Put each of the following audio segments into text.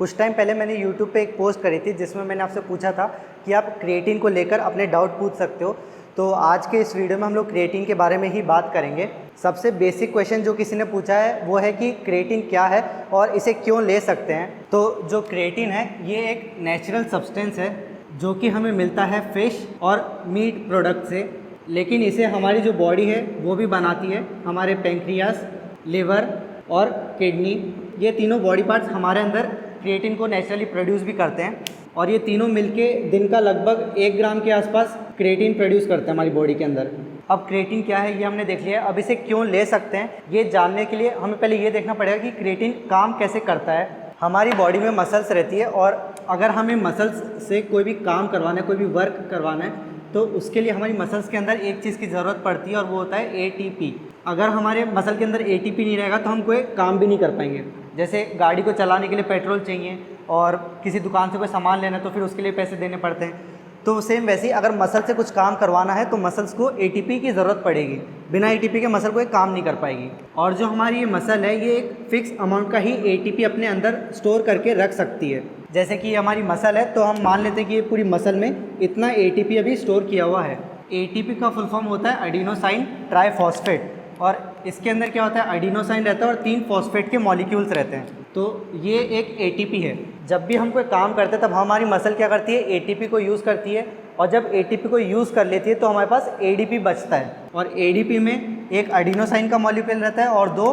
कुछ टाइम पहले मैंने यूट्यूब पे एक पोस्ट करी थी जिसमें मैंने आपसे पूछा था कि आप क्रिएटिन को लेकर अपने डाउट पूछ सकते हो। तो आज के इस वीडियो में हम लोग क्रिएटिन के बारे में ही बात करेंगे। सबसे बेसिक क्वेश्चन जो किसी ने पूछा है वो है कि क्रिएटिन क्या है और इसे क्यों ले सकते हैं। तो जो क्रिएटिन है ये एक नेचुरल सब्सटेंस है जो कि हमें मिलता है फिश और मीट प्रोडक्ट से, लेकिन इसे हमारी जो बॉडी है वो भी बनाती है। हमारे पैंक्रियास, लिवर और किडनी, ये तीनों बॉडी पार्ट्स हमारे अंदर क्रिएटिन को नेचुरली प्रोड्यूस भी करते हैं और ये तीनों मिलके दिन का लगभग 1 ग्राम के आसपास क्रिएटिन प्रोड्यूस करते हैं हमारी बॉडी के अंदर। अब क्रिएटिन क्या है ये हमने देख लिया है। अब इसे क्यों ले सकते हैं ये जानने के लिए हमें पहले ये देखना पड़ेगा कि क्रिएटिन काम कैसे करता है। हमारी बॉडी में मसल्स रहती है और अगर हमें मसल्स से कोई भी काम करवाना है, कोई भी वर्क करवाना है, तो उसके लिए हमारी मसल्स के अंदर एक चीज़ की ज़रूरत पड़ती है और वो होता है ATP। अगर हमारे मसल के अंदर ATP नहीं रहेगा तो हम कोई काम भी नहीं कर पाएंगे। जैसे गाड़ी को चलाने के लिए पेट्रोल चाहिए और किसी दुकान से कोई सामान लेना है तो फिर उसके लिए पैसे देने पड़ते हैं। तो सेम वैसे ही अगर मसल से कुछ काम करवाना है तो मसल्स को ATP की ज़रूरत पड़ेगी। बिना ATP के मसल कोई काम नहीं कर पाएगी। और जो हमारी ये मसल है ये एक फ़िक्स अमाउंट का ही ATP अपने अंदर स्टोर करके रख सकती है। जैसे कि हमारी मसल है तो हम मान लेते हैं कि ये पूरी मसल में इतना ATP अभी स्टोर किया हुआ है। ATP का फुल फॉर्म होता है एडिनोसाइन ट्राइफॉस्फेट और इसके अंदर क्या होता है, एडिनोसाइन रहता है और 3 फॉस्फेट के मॉलिक्यूल्स रहते हैं। तो ये एक ATP है। जब भी हम कोई काम करते हैं तब हमारी मसल क्या करती है, ATP को यूज़ करती है और जब ATP को यूज़ कर लेती है तो हमारे पास ADP बचता है और ADP में एक एडिनोसाइन का मॉलिक्यूल रहता है और 2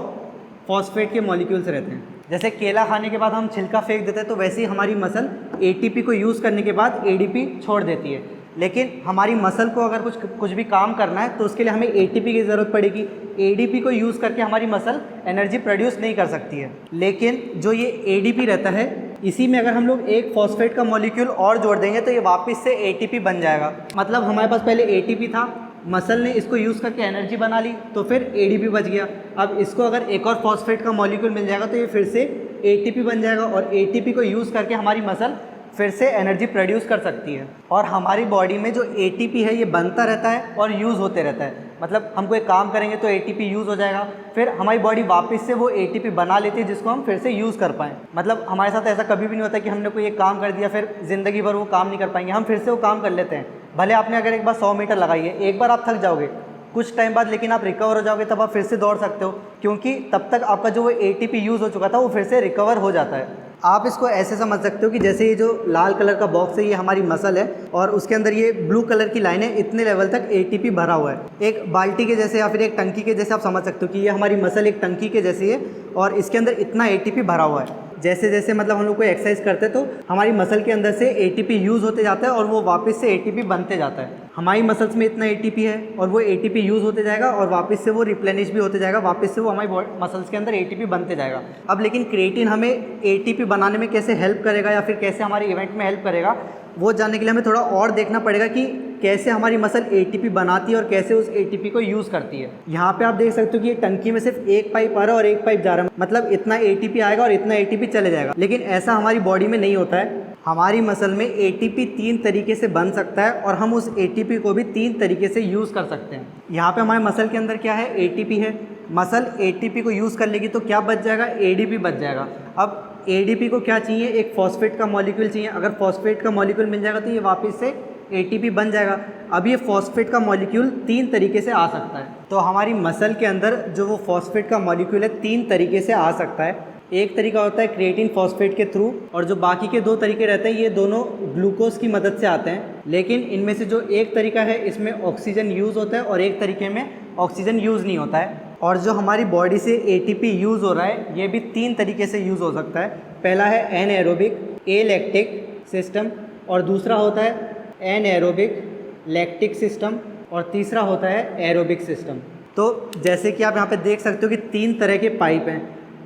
फॉस्फेट के मॉलिक्यूल्स रहते हैं। जैसे केला खाने के बाद हम छिलका फेंक देते हैं तो वैसे ही हमारी मसल ATP को यूज़ करने के बाद ADP छोड़ देती है। लेकिन हमारी मसल को अगर कुछ भी काम करना है तो उसके लिए हमें ATP की ज़रूरत पड़ेगी। ADP को यूज़ करके हमारी मसल एनर्जी प्रोड्यूस नहीं कर सकती है। लेकिन जो ये ADP रहता है इसी में अगर हम लोग एक फॉस्फेट का मॉलिक्यूल और जोड़ देंगे तो ये वापस से ATP बन जाएगा। मतलब हमारे पास पहले ATP था, मसल ने इसको यूज़ करके एनर्जी बना ली तो फिर ADP बच गया। अब इसको अगर एक और फॉस्फेट का मॉलिक्यूल मिल जाएगा तो ये फिर से ATP बन जाएगा और ATP को यूज़ करके हमारी मसल फिर से एनर्जी प्रोड्यूस कर सकती है। और हमारी बॉडी में जो ATP है ये बनता रहता है और यूज़ होते रहता है। मतलब हम कोई काम करेंगे तो ATP यूज़ हो जाएगा, फिर हमारी बॉडी वापस से वो ATP बना लेती है जिसको हम फिर से यूज़ कर पाएँ। मतलब हमारे साथ ऐसा कभी भी नहीं होता कि हमने कोई एक काम कर दिया फिर ज़िंदगी भर वो काम नहीं कर पाएंगे। हम फिर से वो काम कर लेते हैं। भले आपने अगर एक बार 100 मीटर लगाई है, एक बार आप थक जाओगे, कुछ टाइम बाद लेकिन आप रिकवर हो जाओगे, तब आप फिर से दौड़ सकते हो क्योंकि तब तक आपका जो वो ATP यूज़ हो चुका था वो फिर से रिकवर हो जाता है। आप इसको ऐसे समझ सकते हो कि जैसे ये जो लाल कलर का बॉक्स है ये हमारी मसल है और उसके अंदर ये ब्लू कलर की लाइन है, इतने लेवल तक ATP भरा हुआ है। एक बाल्टी के जैसे या फिर एक टंकी के जैसे आप समझ सकते हो कि ये हमारी मसल एक टंकी के जैसी है और इसके अंदर इतना ATP भरा हुआ है। जैसे जैसे मतलब हम लोग कोई एक्सरसाइज करते हैं तो हमारी मसल के अंदर से ATP यूज़ होते जाता है और वो वापस से ATP बनते जाता है। हमारी मसल्स में इतना ATP है और वो ATP यूज़ होते जाएगा और वापस से वो रिप्लेनिश भी होते जाएगा, वापस से वो हमारी मसल्स के अंदर ATP बनते जाएगा। अब लेकिन क्रिएटिन हमें ATP बनाने में कैसे हेल्प करेगा या फिर कैसे हमारे इवेंट में हेल्प करेगा वो जानने के लिए हमें थोड़ा और देखना पड़ेगा कि कैसे हमारी मसल ATP बनाती है और कैसे उस ATP को यूज़ करती है। यहाँ पे आप देख सकते हो कि ये टंकी में सिर्फ एक पाइप आ रहा है और एक पाइप जा रहा है, मतलब इतना ATP आएगा और इतना ATP चले जाएगा। लेकिन ऐसा हमारी बॉडी में नहीं होता है। हमारी मसल में ATP 3 तरीके से बन सकता है और हम उस ATP को भी 3 तरीके से यूज़ कर सकते हैं। यहाँ पे हमारे मसल के अंदर क्या है, ATP है। मसल ATP को यूज़ कर लेगी तो क्या बच जाएगा, ADP बच जाएगा। अब ADP को क्या चाहिए, एक फॉस्फेट का मॉलिक्यूल चाहिए। अगर फॉस्फेट का मॉलिक्यूल मिल जाएगा तो ये वापस से ATP बन जाएगा। अब ये फॉस्फेट का मॉलिक्यूल 3 तरीके से आ सकता है। तो हमारी मसल के अंदर जो वो फॉस्फेट का मॉलिक्यूल है 3 तरीके से आ सकता है। एक तरीका होता है क्रिएटिन फॉस्फेट के थ्रू और जो बाकी के 2 तरीके रहते हैं ये दोनों ग्लूकोज की मदद से आते हैं। लेकिन इनमें से जो एक तरीका है इसमें ऑक्सीजन यूज़ होता है और एक तरीके में ऑक्सीजन यूज़ नहीं होता है। और जो हमारी बॉडी से ATP यूज़ हो रहा है ये भी 3 तरीके से यूज़ हो सकता है। पहला है एनएरोबिक एलैक्टिक सिस्टम और दूसरा होता है एनएरोबिक लैक्टिक सिस्टम और तीसरा होता है एरोबिक सिस्टम। तो जैसे कि आप यहाँ पे देख सकते हो कि 3 तरह के पाइप हैं।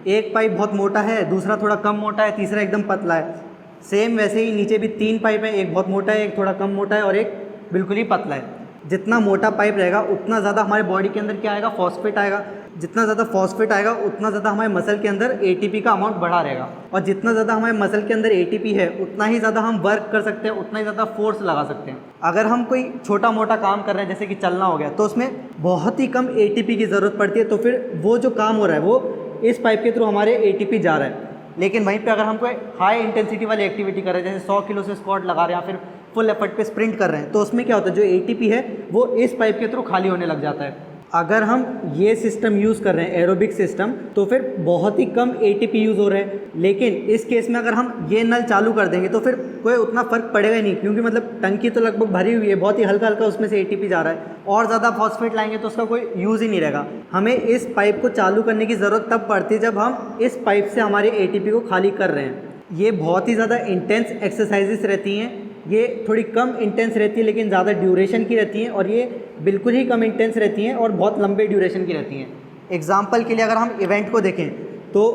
एक पाइप बहुत मोटा है, दूसरा थोड़ा कम मोटा है, तीसरा एकदम पतला है। सेम वैसे ही नीचे भी 3 पाइप हैं, एक बहुत मोटा है, एक थोड़ा कम मोटा है और एक बिल्कुल ही पतला है। जितना मोटा पाइप रहेगा उतना ज़्यादा हमारे बॉडी के अंदर क्या आएगा, फॉस्फेट आएगा। जितना ज़्यादा फॉस्फेट आएगा उतना ज़्यादा हमारे मसल के अंदर ATP का अमाउंट बढ़ा रहेगा और जितना ज़्यादा हमारे मसल के अंदर ATP है उतना ही ज़्यादा हम वर्क कर सकते हैं, उतना ही ज़्यादा फोर्स लगा सकते हैं। अगर हम कोई छोटा मोटा काम कर रहे हैं जैसे कि चलना हो गया तो उसमें बहुत ही कम ATP की ज़रूरत पड़ती है, तो फिर वो जो काम हो रहा है वो इस पाइप के थ्रू हमारे ATP जा रहा है। लेकिन वहीं पे अगर हम कोई हाई इंटेंसिटी वाली एक्टिविटी कर रहे हैं, जैसे 100 किलो से स्क्वाट लगा रहे हैं या फिर फुल एफर्ट पे स्प्रिंट कर रहे हैं, तो उसमें क्या होता है, जो एटीपी है वो इस पाइप के थ्रू खाली होने लग जाता है। अगर हम ये सिस्टम यूज़ कर रहे हैं एरोबिक सिस्टम, तो फिर बहुत ही कम एटीपी यूज़ हो रहे हैं। लेकिन इस केस में अगर हम ये नल चालू कर देंगे तो फिर कोई उतना फ़र्क पड़ेगा ही नहीं, क्योंकि मतलब टंकी तो लगभग भरी हुई है, बहुत ही हल्का हल्का उसमें से एटीपी जा रहा है। और ज़्यादा फॉस्फेट लाएंगे तो उसका कोई यूज़ ही नहीं रहेगा। हमें इस पाइप को चालू करने की ज़रूरत तब पड़ती है जब हम इस पाइप से हमारे एटीपी को खाली कर रहे हैं। ये बहुत ही ज़्यादा इंटेंस एक्सरसाइजेस रहती हैं, ये थोड़ी कम इंटेंस रहती है लेकिन ज़्यादा ड्यूरेशन की रहती हैं, और ये बिल्कुल ही कम इंटेंस रहती हैं और बहुत लंबे ड्यूरेशन की रहती हैं। एग्जाम्पल के लिए अगर हम इवेंट को देखें तो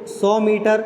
100 मीटर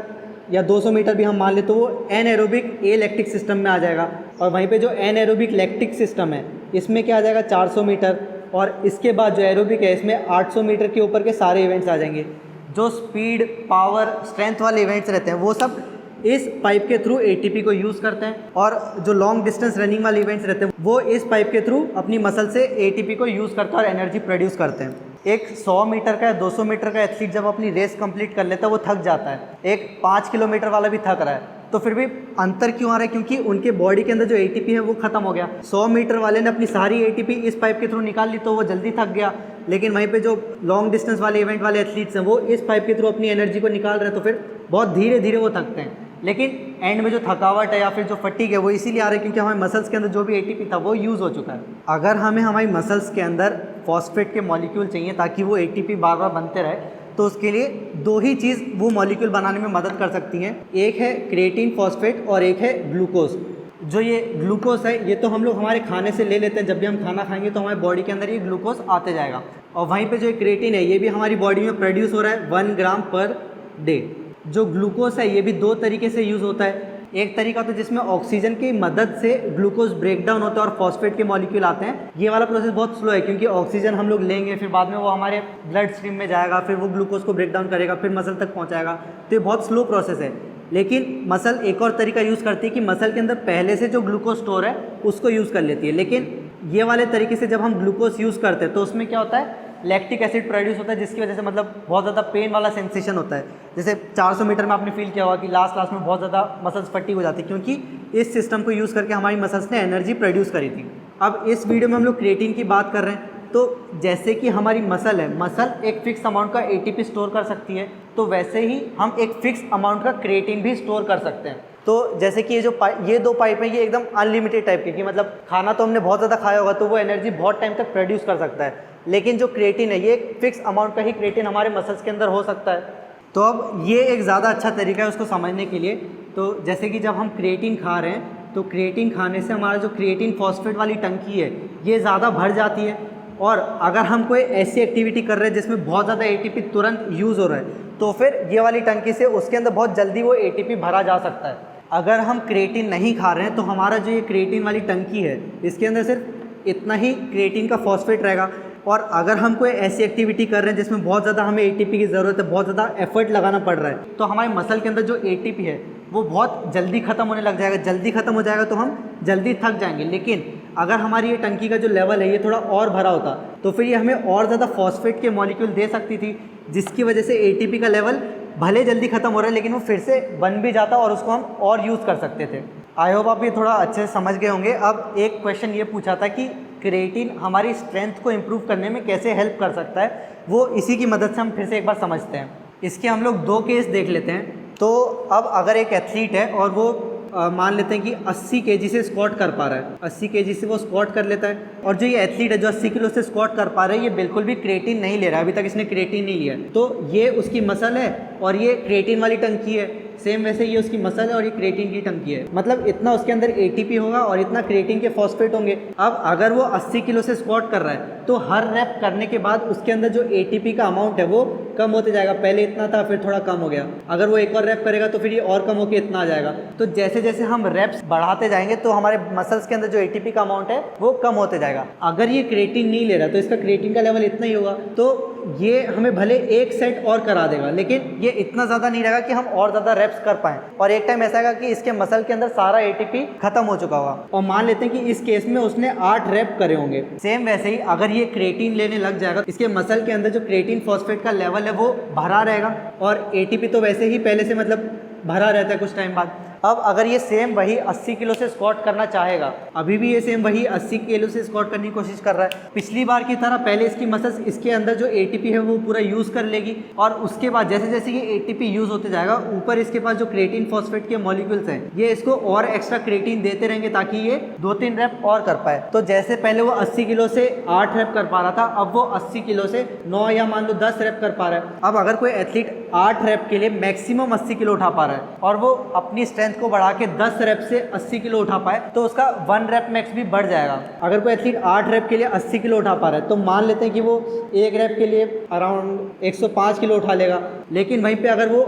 या 200 मीटर भी हम मान लें तो वो एनएरोबिक ए लैक्टिक सिस्टम में आ जाएगा, और वहीं पे जो एनएरोबिक लैक्टिक सिस्टम है इसमें क्या आ जाएगा 400 मीटर, और इसके बाद जो एरोबिक है इसमें 800 मीटर के ऊपर के सारे इवेंट्स आ जाएंगे। जो स्पीड, पावर, स्ट्रेंथ वाले इवेंट्स रहते हैं वो सब इस पाइप के थ्रू एटीपी को यूज़ करते हैं, और जो लॉन्ग डिस्टेंस रनिंग वाले इवेंट्स रहते हैं वो इस पाइप के थ्रू अपनी मसल से एटीपी को यूज़ करते हैं और एनर्जी प्रोड्यूस करते हैं। एक 100 मीटर का या 200 मीटर का एथलीट जब अपनी रेस कंप्लीट कर लेता है वो थक जाता है, एक 5 किलोमीटर वाला भी थक रहा है, तो फिर भी अंतर क्यों आ रहा है, क्योंकि उनके बॉडी के अंदर जो एटीपी है वो खत्म हो गया। 100 मीटर वाले ने अपनी सारी एटीपी इस पाइप के थ्रू निकाल ली तो वो जल्दी थक गया, लेकिन वहीं पे जो लॉन्ग डिस्टेंस वाले इवेंट वाले एथलीट्स हैं वो इस पाइप के थ्रू अपनी एनर्जी को निकाल रहे हैं, तो फिर बहुत धीरे धीरे वो थकते हैं। लेकिन एंड में जो थकावट है या फिर जो फटीग है वो इसीलिए आ रही है क्योंकि हमारे मसल्स के अंदर जो भी एटीपी था वो यूज़ हो चुका है। अगर हमें हमारी मसल्स के अंदर फॉस्फेट के मॉलिक्यूल चाहिए ताकि वो एटीपी बार बार बनते रहे, तो उसके लिए दो ही चीज़ वो मॉलिक्यूल बनाने में मदद कर सकती हैं, एक है क्रिएटिन फॉस्फेट और एक है ग्लूकोज। जो ये ग्लूकोज है ये तो हम लोग हमारे खाने से ले लेते हैं, जब भी हम खाना खाएंगे तो हमारे बॉडी के अंदर ये ग्लूकोज आते जाएगा, और वहीं पे जो क्रिएटिन है ये भी हमारी बॉडी में प्रोड्यूस हो रहा है 1 ग्राम पर डे। जो ग्लूकोज है ये भी दो तरीके से यूज़ होता है, एक तरीका होता है जिसमें ऑक्सीजन की मदद से ग्लूकोज ब्रेक डाउन होता है और फॉस्फेट के मॉलिक्यूल आते हैं। ये वाला प्रोसेस बहुत स्लो है क्योंकि ऑक्सीजन हम लोग लेंगे फिर बाद में वो हमारे ब्लड स्ट्रीम में जाएगा, फिर वो ग्लूकोज को ब्रेक डाउन करेगा, फिर मसल तक पहुंचाएगा, तो ये बहुत स्लो प्रोसेस है। लेकिन मसल एक और तरीका यूज़ करती है कि मसल के अंदर पहले से जो ग्लूकोज स्टोर है उसको यूज़ कर लेती है। लेकिन ये वाले तरीके से जब हम ग्लूकोज यूज़ करते हैं तो उसमें क्या होता है, लैक्टिक एसिड प्रोड्यूस होता है, जिसकी वजह से मतलब बहुत ज़्यादा पेन वाला सेंसेशन होता है। जैसे 400 मीटर में आपने फील किया होगा कि लास्ट में बहुत ज़्यादा मसल्स फटीग हो जाती है, क्योंकि इस सिस्टम को यूज़ करके हमारी मसल्स ने एनर्जी प्रोड्यूस करी थी। अब इस वीडियो में हम लोग क्रिएटिन की बात कर रहे हैं, तो जैसे कि हमारी मसल है, मसल एक फिक्स अमाउंट का एटीपी स्टोर कर सकती है, तो वैसे ही हम एक फिक्स अमाउंट का क्रिएटिन भी स्टोर कर सकते हैं। तो जैसे कि ये दो पाइप हैं, ये एकदम अनलिमिटेड टाइप के, कि मतलब खाना तो हमने बहुत ज़्यादा खाया होगा तो वो एनर्जी बहुत टाइम तक प्रोड्यूस कर सकता है, लेकिन जो क्रिएटिन है ये एक फिक्स अमाउंट का ही क्रिएटिन हमारे मसल्स के अंदर हो सकता है। तो अब ये एक ज़्यादा अच्छा तरीका है उसको समझने के लिए। तो जैसे कि जब हम क्रिएटिन खा रहे हैं तो क्रिएटिन खाने से हमारा जो क्रिएटिन फॉस्फेट वाली टंकी है ये ज़्यादा भर जाती है, और अगर हम कोई ऐसी एक्टिविटी कर रहे हैं जिसमें बहुत ज़्यादा एटीपी तुरंत यूज़ हो रहा है तो फिर ये वाली टंकी से उसके अंदर बहुत जल्दी वो एटीपी भरा जा सकता है। अगर हम क्रिएटिन नहीं खा रहे हैं तो हमारा जो ये क्रिएटिन वाली टंकी है इसके अंदर सिर्फ इतना ही क्रिएटिन का फॉस्फेट रहेगा, और अगर हम कोई ऐसी एक्टिविटी कर रहे हैं जिसमें बहुत ज़्यादा हमें एटीपी की ज़रूरत है, बहुत ज़्यादा एफर्ट लगाना पड़ रहा है, तो हमारे मसल के अंदर जो एटीपी है वो बहुत जल्दी ख़त्म होने लग जाएगा। जल्दी ख़त्म हो जाएगा तो हम जल्दी थक जाएंगे। लेकिन अगर हमारी ये टंकी का जो लेवल है ये थोड़ा और भरा होता तो फिर ये हमें और ज़्यादा फॉस्फेट के मॉलिक्यूल दे सकती थी, जिसकी वजह से एटीपी का लेवल भले जल्दी ख़त्म हो रहा है लेकिन वो फिर से बन भी जाता और उसको हम और यूज़ कर सकते थे। आई होप आप ये थोड़ा अच्छे से समझ गए होंगे। अब एक क्वेश्चन ये पूछा था कि क्रिएटिन हमारी स्ट्रेंथ को इम्प्रूव करने में कैसे हेल्प कर सकता है, वो इसी की मदद से हम फिर से एक बार समझते हैं। इसके हम लोग दो केस देख लेते हैं। तो अब अगर एक एथलीट है और वो मान लेते हैं कि 80 केजी से स्क्वाट कर पा रहा है, 80 केजी से वो स्क्वाट कर लेता है, और जो ये एथलीट है जो 80 किलो से स्क्वाट कर पा रहा है ये बिल्कुल भी क्रिएटिन नहीं ले रहा है, अभी तक इसने क्रिएटिन नहीं लिया है। तो ये उसकी मसल है और ये क्रिएटिन वाली टंकी है, सेम वैसे ये उसकी मसल है और ये क्रिएटिन की टंकी है। मतलब इतना उसके अंदर एटीपी होगा और इतना क्रिएटिन के फॉस्फेट होंगे। अब अगर वो 80 किलो से स्क्वाट कर रहा है तो हर रैप करने के बाद उसके अंदर जो एटीपी का अमाउंट है वो कम होते जाएगा। पहले इतना था फिर थोड़ा कम हो गया, अगर वो एक और रैप करेगा तो फिर ये और कम होकर इतना आ जाएगा। तो जैसे जैसे हम रैप्स बढ़ाते जाएंगे तो हमारे मसल्स के अंदर जो एटीपी का अमाउंट है वो कम होते जाएगा। अगर ये क्रिएटिन नहीं ले रहा तो इसका क्रिएटिन का लेवल इतना ही होगा, तो ये हमें भले एक सेट और करा देगा लेकिन ये इतना ज़्यादा नहीं रहेगा कि हम और ज़्यादा रैप्स कर पाएँ। और एक टाइम ऐसा आएगा कि इसके मसल के अंदर सारा एटीपी खत्म हो चुका होगा, और मान लेते हैं कि इस केस में उसने 8 रैप करे होंगे। सेम वैसे ही अगर ये क्रिएटिन लेने लग जाएगा, इसके मसल के अंदर जो क्रिएटिन फॉस्फेट का लेवल है वो भरा रहेगा, और एटीपी तो वैसे ही पहले से मतलब भरा रहता है कुछ टाइम बाद। अब अगर ये सेम वही 80 किलो से स्क्वाट करना चाहेगा, अभी भी ये सेम वही 80 किलो से स्क्वाट करने की कोशिश कर रहा है, पिछली बार की तरह पहले इसकी मसल्स इसके अंदर जो एटीपी है वो पूरा यूज़ कर लेगी, और उसके बाद जैसे जैसे ये एटीपी यूज़ होते जाएगा, ऊपर इसके पास जो क्रिएटिन फॉस्फेट के मॉलिक्यूल्स हैं ये इसको और एक्स्ट्रा क्रिएटिन देते रहेंगे ताकि ये 2-3 रैप और कर पाए। तो जैसे पहले वो 80 किलो से 8 रैप कर पा रहा था, अब वो 80 किलो से 9 या मान लो 10 रैप कर पा रहा है। अब अगर कोई एथलीट 8 रैप के लिए मैक्सिमम 80 किलो उठा पा रहा है और वो अपनी स्ट्रेंथ को बढ़ा के 10 रैप से 80 किलो उठा पाए, तो उसका 1 रैप मैक्स भी बढ़ जाएगा। अगर कोई एथलीट 8 रैप के लिए 80 किलो उठा पा रहा है तो मान लेते हैं कि वो 1 रैप के लिए अराउंड 105 किलो उठा लेगा, लेकिन वहीं पे अगर वो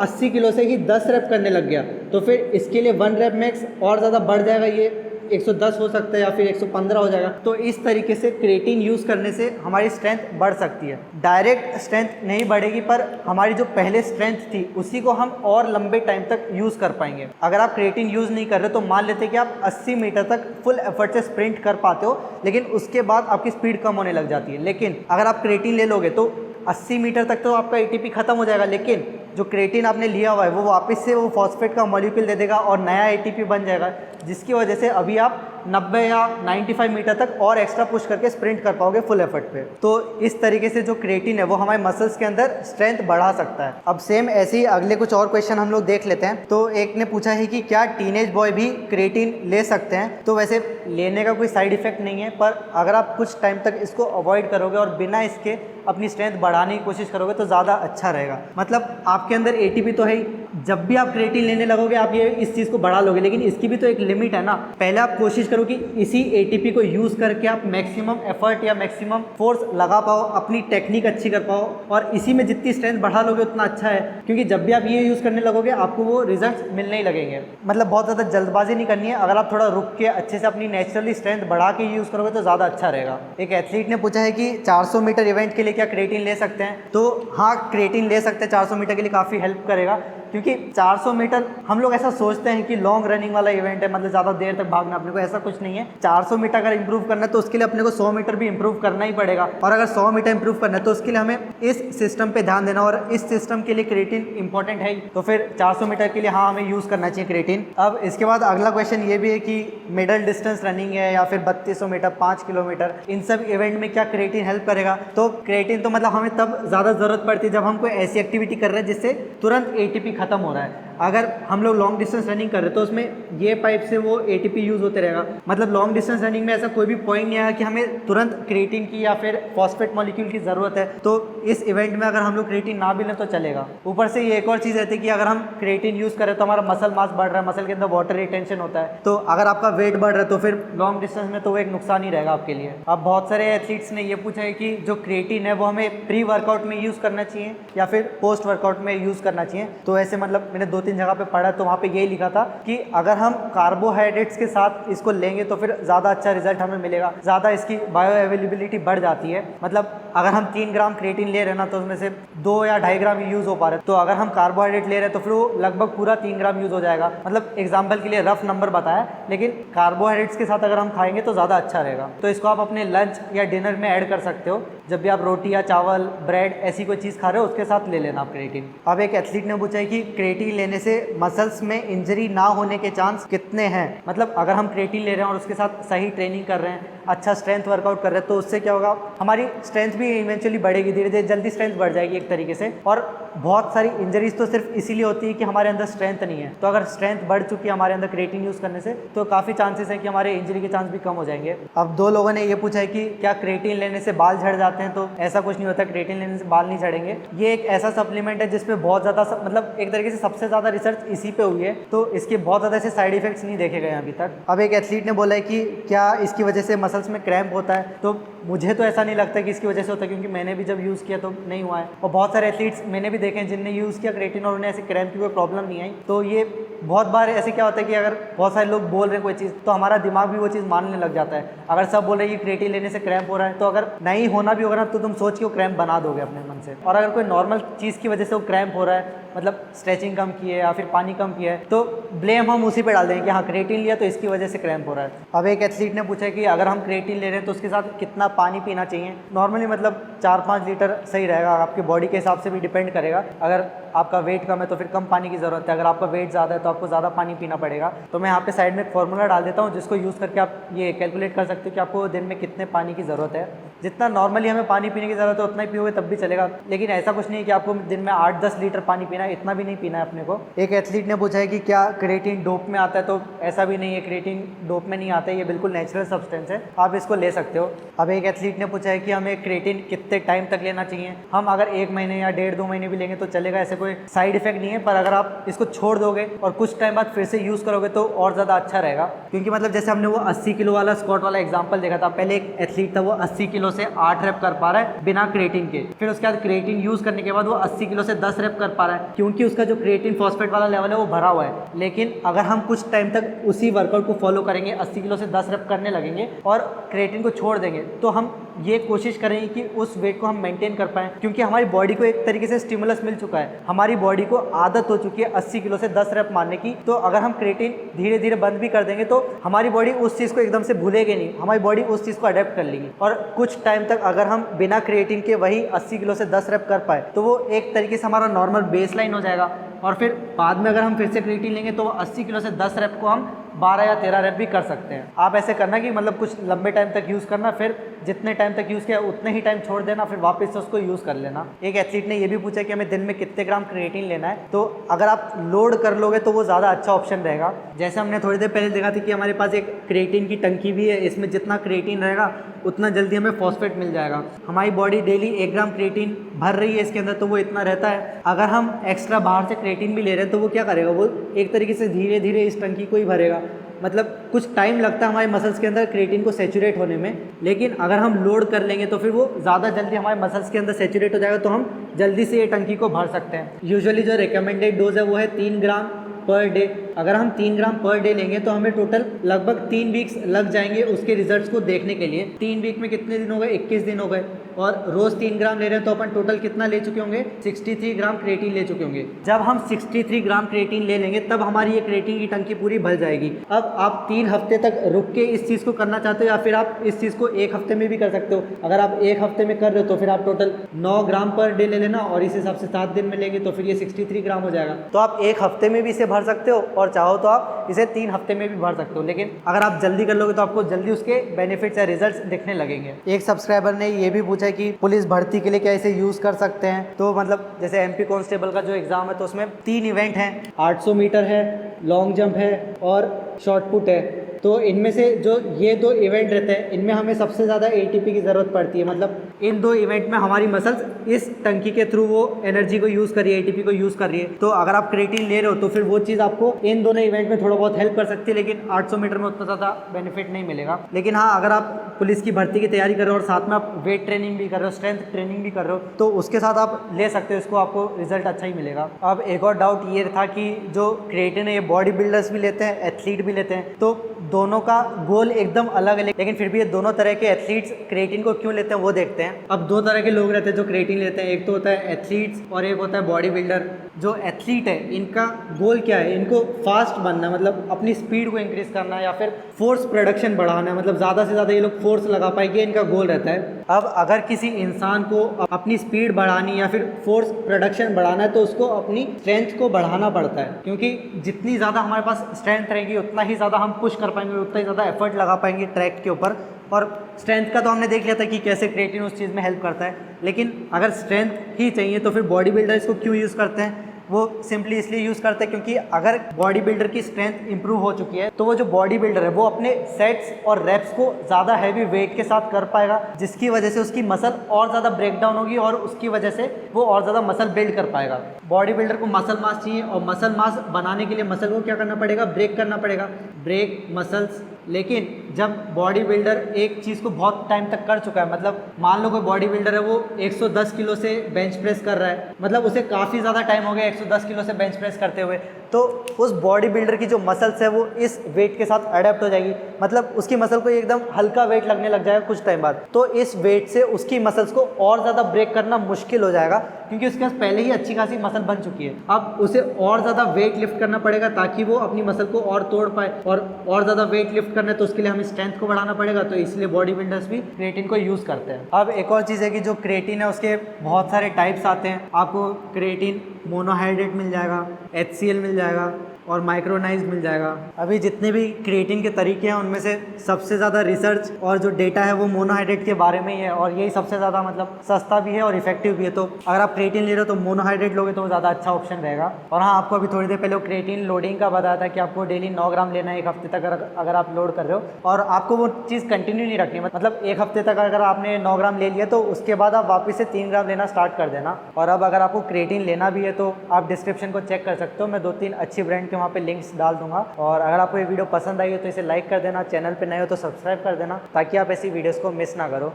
80 किलो से ही 10 रैप करने लग गया तो फिर इसके लिए 1 रैप मैक्स और ज़्यादा बढ़ जाएगा, ये 110 हो सकता है या फिर 115 हो जाएगा। तो इस तरीके से क्रिएटिन यूज़ करने से हमारी स्ट्रेंथ बढ़ सकती है। डायरेक्ट स्ट्रेंथ नहीं बढ़ेगी, पर हमारी जो पहले स्ट्रेंथ थी उसी को हम और लंबे टाइम तक यूज़ कर पाएंगे। अगर आप क्रिएटिन यूज़ नहीं कर रहे तो मान लेते कि आप 80 मीटर तक फुल एफर्ट से स्प्रिंट कर पाते हो, लेकिन उसके बाद आपकी स्पीड कम होने लग जाती है। लेकिन अगर आप क्रिएटिन ले लोगे तो 80 मीटर तक तो आपका एटीपी खत्म हो जाएगा, लेकिन जो क्रिएटिन आपने लिया हुआ है वो वापस से वो फॉस्फेट का मॉलिक्यूल दे देगा और नया एटीपी बन जाएगा, जिसकी वजह से अभी आप 90 या 95 मीटर तक और एक्स्ट्रा पुश करके स्प्रिंट कर पाओगे फुल एफर्ट पे। तो इस तरीके से जो क्रिएटिन है वो हमारे मसल्स के अंदर स्ट्रेंथ बढ़ा सकता है। अब सेम ऐसे ही अगले कुछ और क्वेश्चन हम लोग देख लेते हैं। तो एक ने पूछा है कि क्या टीनेज बॉय भी क्रिएटिन ले सकते हैं? तो वैसे लेने का कोई साइड इफेक्ट नहीं है, पर अगर आप कुछ टाइम तक इसको अवॉइड करोगे और बिना इसके अपनी स्ट्रेंथ बढ़ाने की कोशिश करोगे तो ज़्यादा अच्छा रहेगा। मतलब आपके अंदर एटीपी तो है ही, जब भी आप क्रिएटिन लेने लगोगे आप ये इस चीज़ को बढ़ा लोगे, लेकिन इसकी भी तो एक लिमिट है ना। पहले आप कोशिश करो कि इसी एटीपी को यूज़ करके आप मैक्सिमम एफर्ट या मैक्सिमम फोर्स लगा पाओ, अपनी टेक्निक अच्छी कर पाओ, और इसी में जितनी स्ट्रेंथ बढ़ा लोगे उतना अच्छा है, क्योंकि जब भी आप ये यूज़ करने लगोगे आपको वो रिजल्ट मिलने ही लगेंगे। मतलब बहुत ज़्यादा जल्दबाजी नहीं करनी है, अगर आप थोड़ा रुक के अच्छे से अपनी नेचुरली स्ट्रेंथ बढ़ा के यूज़ करोगे तो ज़्यादा अच्छा रहेगा। एक एथलीट ने पूछा है कि 400 मीटर इवेंट के लिए क्या क्रिएटिन ले सकते हैं? तो हाँ, क्रिएटिन ले सकते हैं, 400 मीटर के लिए काफ़ी हेल्प करेगा, क्योंकि 400 मीटर हम लोग ऐसा सोचते हैं कि लॉन्ग रनिंग वाला इवेंट है, मतलब ज़्यादा देर तक भागना, अपने को ऐसा कुछ नहीं है। 400 मीटर अगर इंप्रूव करना है तो उसके लिए अपने को 100 मीटर भी इंप्रूव करना ही पड़ेगा, और अगर 100 मीटर इंप्रूव करना है तो उसके लिए हमें इस सिस्टम पे ध्यान देना, और इस सिस्टम के लिए क्रिएटिन इंपॉर्टेंट है। तो फिर 400 मीटर के लिए हाँ हमें यूज़ करना चाहिए क्रिएटिन। अब इसके बाद अगला क्वेश्चन ये भी है कि मिडल डिस्टेंस रनिंग है या फिर 3200 मीटर, 5 किलोमीटर, इन सब इवेंट में क्या क्रिएटिन हेल्प करेगा? तो क्रिएटिन तो मतलब हमें तब ज़्यादा ज़रूरत पड़ती है जब हम कोई ऐसी एक्टिविटी कर रहे हैं जिससे तुरंत एटीपी खत्म हो रहा है। अगर हम लोग लॉन्ग डिस्टेंस रनिंग कर रहे हैं तो उसमें ये पाइप से वो एटीपी यूज़ होते रहेगा। मतलब लॉन्ग डिस्टेंस रनिंग में ऐसा कोई भी पॉइंट नहीं आया कि हमें तुरंत क्रिएटिन की या फिर फॉस्फेट मॉलिक्यूल की ज़रूरत है, तो इस इवेंट में अगर हम लोग क्रिएटिन ना भी लें तो चलेगा। ऊपर से ये एक और चीज़ रहती है कि अगर हम क्रिएटिन यूज़ करें तो हमारा मसल मास बढ़ रहा है, मसल के अंदर वाटर रिटेंशन होता है, तो अगर आपका वेट बढ़ रहा है तो फिर लॉन्ग डिस्टेंस में तो वो एक नुकसान ही रहेगा आपके लिए। अब बहुत सारे एथलीट्स ने ये पूछा है कि जो क्रिएटिन है वो हमें प्री वर्कआउट में यूज़ करना चाहिए या फिर पोस्ट वर्कआउट में यूज़ करना चाहिए। तो ऐसे मतलब मैंने 2-3 जगह पे पढ़ा तो वहाँ पे यही लिखा था कि अगर हम कार्बोहाइड्रेट्स के साथ इसको लेंगे तो फिर ज़्यादा अच्छा रिजल्ट हमें मिलेगा, ज़्यादा इसकी बायो अवेलेबिलिटी बढ़ जाती है। मतलब अगर हम 3 ग्राम क्रिएटिन ले रहे हैं ना तो उसमें से 2 या 2.5 ग्राम यूज़ हो पा रहे हैं, तो अगर हम कार्बोहाइड्रेट ले रहे हैं तो फिर वो लगभग पूरा 3 ग्राम यूज़ हो जाएगा। मतलब एग्जाम्पल के लिए रफ नंबर बताया, लेकिन कार्बोहाइड्रेट्स के साथ अगर हम खाएंगे तो ज़्यादा अच्छा रहेगा। तो इसको आप अपने लंच या डिनर में ऐड कर सकते हो, जब भी आप रोटी या चावल, ब्रेड ऐसी कोई चीज़ खा रहे हो उसके साथ ले लेना आप क्रिएटिन। अब एक एथलीट ने पूछा है कि क्रिएटिन लेने से मसल्स में इंजरी ना होने के चांस कितने हैं? मतलब अगर हम क्रिएटिन ले रहे हैं और उसके साथ सही ट्रेनिंग कर रहे हैं, अच्छा स्ट्रेंथ वर्कआउट कर रहे हैं, तो उससे क्या होगा, हमारी स्ट्रेंथ भी इवेंचुअली बढ़ेगी, धीरे धीरे जल्दी स्ट्रेंथ बढ़ जाएगी एक तरीके से। और बहुत सारी इंजरीज तो सिर्फ इसीलिए होती है कि हमारे अंदर स्ट्रेंथ नहीं है। तो अगर स्ट्रेंथ बढ़ चुकी है हमारे अंदर क्रिएटिन यूज़ करने से, तो काफ़ी चांसेस है कि हमारे इंजरी के चांस भी कम हो जाएंगे। अब 2 लोगों ने ये पूछा है कि क्या क्रिएटिन लेने से बाल झड़ जाते हैं? तो ऐसा कुछ नहीं होता, क्रिएटिन लेने से बाल नहीं झड़ेंगे। ये एक ऐसा सप्लीमेंट है जिसपे बहुत ज़्यादा मतलब एक तरीके से सबसे ज़्यादा रिसर्च इसी पे हुई है, तो इसके बहुत ज़्यादा ऐसे साइड इफेक्ट्स नहीं देखे गए अभी तक। अब एक एथलीट ने बोला है कि क्या इसकी वजह से मसल्स में क्रैम्प होता है? तो मुझे तो ऐसा नहीं लगता कि इसकी वजह से होता है, क्योंकि मैंने भी जब यूज़ किया तो नहीं हुआ है, और बहुत सारे एथलीट्स मैंने भी देखे हैं जिनने यूज़ किया क्रिएटिन और उन्हें ऐसे क्रैम्प की कोई प्रॉब्लम नहीं आई। तो ये बहुत बार ऐसे क्या होता है कि अगर बहुत सारे लोग बोल रहे हैं कोई चीज़ तो हमारा दिमाग भी वो चीज़ मानने लग जाता है। अगर सब बोल रहे हैं कि क्रिएटिन लेने से क्रैम्प हो रहा है, तो अगर नहीं होना भी होगा ना तो तुम सोच के वो क्रैम्प बना दोगे अपने मन से। और अगर कोई नॉर्मल चीज़ की वजह से वो क्रैम्प हो रहा है, मतलब स्ट्रेचिंग कम की है या फिर पानी कम किया है, तो ब्लेम हम उसी पे डाल देंगे कि हाँ क्रिएटिन लिया तो इसकी वजह से क्रैम्प हो रहा है। अब एक एथलीट ने पूछा कि अगर हम क्रिएटिन ले रहे हैं तो उसके साथ कितना पानी पीना चाहिए? नॉर्मली मतलब 4-5 लीटर सही रहेगा, आपके बॉडी के हिसाब से भी डिपेंड करेगा। अगर आपका वेट कम है तो फिर कम पानी की ज़रूरत है, अगर आपका वेट ज़्यादा है तो आपको ज़्यादा पानी पीना पड़ेगा। तो मैं यहाँ पे साइड में एक फॉर्मूला डाल देता हूँ जिसको यूज़ करके आप ये कैलकुलेट कर सकते हो कि आपको दिन में कितने पानी की ज़रूरत है। जितना नॉर्मली हमें पानी पीने की ज़रूरत है उतना ही पियोगे तब भी चलेगा, लेकिन ऐसा कुछ नहीं है कि आपको दिन में 8-10 लीटर पानी पीना है, इतना भी नहीं पीना है अपने को। एक एथलीट ने पूछा है कि क्या क्रिएटिन डोप में आता है, तो ऐसा भी नहीं है, क्रिएटिन डोप में नहीं आता है, ये बिल्कुल नेचुरल सब्सटेंस है, आप इसको ले सकते हो। अब एक एथलीट ने पूछा है कि हमें क्रिएटिन कितने टाइम तक लेना चाहिए। हम अगर 1 महीने या 1.5-2 महीने भी लेंगे तो चलेगा, ऐसे कोई साइड इफेक्ट नहीं है, पर अगर आप इसको छोड़ दोगे और कुछ टाइम बाद फिर से यूज़ करोगे तो और ज़्यादा अच्छा रहेगा। क्योंकि मतलब जैसे हमने वो 80 किलो वाला स्क्वाट वाला एग्जाम्पल देखा था, पहले एक एथलीट था वो 80 किलो से 8 रेप कर पा रहा है बिना क्रिएटिन के, फिर उसके बाद क्रिएटिन यूज़ करने के बाद वो 80 किलो से 10 रेप कर पा रहा है, क्योंकि उसका जो क्रिएटिन फॉस्फेट वाला लेवल है वो भरा हुआ है। लेकिन अगर हम कुछ टाइम तक उसी वर्कआउट को फॉलो करेंगे, 80 किलो से 10 रेप करने लगेंगे और क्रिएटिन को छोड़ देंगे, तो हम ये कोशिश करेंगे कि उस वेट को हम मेंटेन कर पाएँ, क्योंकि हमारी बॉडी को एक तरीके से स्टिमुलस मिल चुका है, हमारी बॉडी को आदत हो चुकी है 80 किलो से 10 रेप मारने की। तो अगर हम क्रिएटिन धीरे धीरे बंद भी कर देंगे तो हमारी बॉडी उस चीज़ को एकदम से भूलेगी नहीं, हमारी बॉडी उस चीज़ को अडेप्ट कर लेगी। और कुछ टाइम तक अगर हम बिना क्रिएटिन के वही 80 किलो से 10 रेप कर पाए तो वो एक तरीके से हमारा नॉर्मल बेस लाइन हो जाएगा। और फिर बाद में अगर हम फिर से क्रिएटिन लेंगे तो 80 किलो से 10 रेप को हम 12 या 13 रेप भी कर सकते हैं। आप ऐसे करना कि मतलब कुछ लंबे टाइम तक यूज़ करना, फिर जितने टाइम तक यूज़ किया उतने ही टाइम छोड़ देना, फिर वापस से उसको यूज़ कर लेना। एक एथलीट ने ये भी पूछा कि हमें दिन में कितने ग्राम क्रिएटिन लेना है, तो अगर आप लोड कर लोगे तो वो ज़्यादा अच्छा ऑप्शन रहेगा। जैसे हमने थोड़ी देर पहले देखा था कि हमारे पास एक क्रिएटिन की टंकी भी है, इसमें जितना क्रिएटिन रहेगा उतना जल्दी हमें फॉस्फेट मिल जाएगा। हमारी बॉडी डेली 1 ग्राम क्रिएटिन भर रही है इसके अंदर, तो वो इतना रहता है। अगर हम एक्स्ट्रा बाहर से क्रिएटिन भी ले रहे हैं तो वो क्या करेगा, वो एक तरीके से धीरे धीरे इस टंकी को ही भरेगा। मतलब कुछ टाइम लगता है हमारे मसल्स के अंदर क्रिएटिन को सैचुरेट होने में, लेकिन अगर हम लोड कर लेंगे तो फिर वो ज़्यादा जल्दी हमारे मसल्स के अंदर सैचुरेट हो जाएगा, तो हम जल्दी से ये टंकी को भर सकते हैं। यूजुअली जो रिकमेंडेड डोज है वो है 3 ग्राम पर डे। अगर हम 3 ग्राम पर डे लेंगे तो हमें टोटल लगभग 3 वीक्स लग जाएंगे उसके रिजल्ट्स को देखने के लिए। 3 वीक में कितने दिन हो गए, 21 दिन हो गए, और रोज़ 3 ग्राम ले रहे हैं तो अपन टोटल कितना ले चुके होंगे, 63 ग्राम क्रिएटिन ले चुके होंगे। जब हम 63 ग्राम क्रिएटिन ले लेंगे तब हमारी ये क्रिएटिन की टंकी पूरी भर जाएगी। अब आप 3 हफ्ते तक रुक के इस चीज़ को करना चाहते हो या फिर आप इस चीज़ को 1 हफ्ते में भी कर सकते हो। अगर आप 1 हफ्ते में कर रहे हो तो फिर आप टोटल 9 ग्राम पर डे ले लेना, और इस हिसाब से 7 दिन में लेंगे तो फिर ये 63 ग्राम हो जाएगा। तो आप 1 हफ्ते में भी इसे भर सकते हो और चाहो तो आप इसे 3 हफ्ते में भी भर सकते हो, लेकिन अगर आप जल्दी कर लोगे तो आपको जल्दी उसके बेनिफिट्स या रिजल्ट्स दिखने लगेंगे। एक सब्सक्राइबर ने ये भी पूछा कि पुलिस भर्ती के लिए क्या इसे यूज़ कर सकते हैं। तो मतलब जैसे एमपी कांस्टेबल का जो एग्ज़ाम है तो उसमें 3 इवेंट हैं, 800 मीटर है, लॉन्ग जंप है और शॉर्ट पुट है। तो इनमें से जो ये 2 इवेंट रहते हैं इनमें हमें सबसे ज़्यादा एटीपी की ज़रूरत पड़ती है। मतलब इन 2 इवेंट में हमारी मसल्स इस टंकी के थ्रू वो एनर्जी को यूज़ कर रही है, एटीपी को यूज़ कर रही है। तो अगर आप क्रिएटिन ले रहे हो तो फिर वो चीज़ आपको इन दोनों इवेंट में थोड़ा बहुत हेल्प कर सकती है, लेकिन 800 मीटर में उतना ज़्यादा बेनिफिट नहीं मिलेगा। लेकिन हाँ, अगर आप पुलिस की भर्ती की तैयारी कर रहे हो और साथ में आप वेट ट्रेनिंग भी कर रहे हो, स्ट्रेंथ ट्रेनिंग भी कर रहे हो, तो उसके साथ आप ले सकते हो इसको, आपको रिजल्ट अच्छा ही मिलेगा। अब एक और डाउट ये था कि जो क्रिएटिन है ये बॉडी बिल्डर्स भी लेते हैं, एथलीट भी लेते हैं, तो दोनों का गोल एकदम अलग है, लेकिन फिर भी ये दोनों तरह के एथलीट्स क्रिएटिन को क्यों लेते हैं वो देखते हैं। अब 2 तरह के लोग रहते हैं जो क्रिएटिन लेते हैं, एक तो होता है एथलीट्स और एक होता है बॉडी बिल्डर। जो एथलीट है इनका गोल क्या है, इनको फास्ट बनना है, मतलब अपनी स्पीड को इंक्रीज करना है या फिर फोर्स प्रोडक्शन बढ़ाना है, मतलब ज़्यादा से ज़्यादा ये लोग फोर्स लगा पाएंगे, इनका गोल रहता है। अब अगर किसी इंसान को अपनी स्पीड बढ़ानी या फिर फोर्स प्रोडक्शन बढ़ाना है तो उसको अपनी स्ट्रेंथ को बढ़ाना पड़ता है, क्योंकि जितनी ज़्यादा हमारे पास स्ट्रेंथ रहेगी उतना ही ज़्यादा हम पुश कर पाएंगे, उतना ही ज़्यादा एफर्ट लगा पाएंगे ट्रैक के ऊपर। और स्ट्रेंथ का तो हमने देख लिया था कि कैसे क्रिएटिन उस चीज़ में हेल्प करता है, लेकिन अगर स्ट्रेंथ ही चाहिए तो फिर बॉडी बिल्डर इसको क्यों यूज़ करते हैं। वो सिंपली इसलिए यूज़ करते हैं क्योंकि अगर बॉडी बिल्डर की स्ट्रेंथ इंप्रूव हो चुकी है तो वो जो बॉडी बिल्डर है वो अपने सेट्स और रेप्स को ज़्यादा हैवी वेट के साथ कर पाएगा, जिसकी वजह से उसकी मसल और ज़्यादा ब्रेक डाउन होगी और उसकी वजह से वो और ज़्यादा मसल बिल्ड कर पाएगा। बॉडी बिल्डर को मसल मास चाहिए और मसल मास बनाने के लिए मसल को क्या करना पड़ेगा, ब्रेक करना पड़ेगा, ब्रेक मसल्स। लेकिन जब बॉडी बिल्डर एक चीज़ को बहुत टाइम तक कर चुका है, मतलब मान लो कोई बॉडी बिल्डर है वो 110 किलो से बेंच प्रेस कर रहा है, मतलब उसे काफ़ी ज़्यादा टाइम हो गया 110 किलो से बेंच प्रेस करते हुए, तो उस बॉडी बिल्डर की जो मसल्स है वो इस वेट के साथ अडेप्ट हो जाएगी, मतलब उसकी मसल को एकदम हल्का वेट लगने लग जाएगा कुछ टाइम बाद। तो इस वेट से उसकी मसल्स को और ज़्यादा ब्रेक करना मुश्किल हो जाएगा, क्योंकि उसके पास पहले ही अच्छी खासी मसल बन चुकी है। अब उसे और ज़्यादा वेट लिफ्ट करना पड़ेगा ताकि वो अपनी मसल को और तोड़ पाए, और ज़्यादा वेट लिफ्ट करना है तो उसके लिए हमें स्ट्रेंथ को बढ़ाना पड़ेगा, तो इसलिए बॉडी बिल्डर्स भी क्रिएटिन को यूज़ करते हैं। अब एक और चीज़ है कि जो क्रिएटिन है उसके बहुत सारे टाइप्स आते हैं। आपको क्रिएटिन मोनोहाइड्रेट मिल जाएगा, HCl मिल जाएगा और माइक्रोनाइज मिल जाएगा। अभी जितने भी क्रिएटिन के तरीके हैं उनमें से सबसे ज़्यादा रिसर्च और जो डेटा है वो मोनोहाइड्रेट के बारे में ही है, और यही सबसे ज़्यादा मतलब सस्ता भी है और इफेक्टिव भी है। तो अगर आप क्रिएटिन ले रहे हो तो मोनोहाइड्रेट लोगे तो वो ज़्यादा अच्छा ऑप्शन रहेगा। और हाँ, आपको अभी थोड़ी देर पहले वो क्रिएटिन लोडिंग का बताया था कि आपको डेली 9 ग्राम लेना है 1 हफ्ते तक अगर आप लोड कर रहे हो, और आपको वो चीज़ कंटिन्यू नहीं रखनी। मतलब 1 हफ्ते तक अगर आपने 9 ग्राम ले लिया तो उसके बाद आप वापस से 3 ग्राम लेना स्टार्ट कर देना। और अब अगर आपको क्रिएटिन लेना भी है तो आप डिस्क्रिप्शन को चेक कर सकते हो, मैं 2-3 अच्छी ब्रांड के वहाँ पे लिंक्स डाल दूंगा। और अगर आपको ये वीडियो पसंद आई हो तो इसे लाइक कर देना, चैनल पे नए हो तो सब्सक्राइब कर देना ताकि आप ऐसी वीडियोस को मिस ना करो।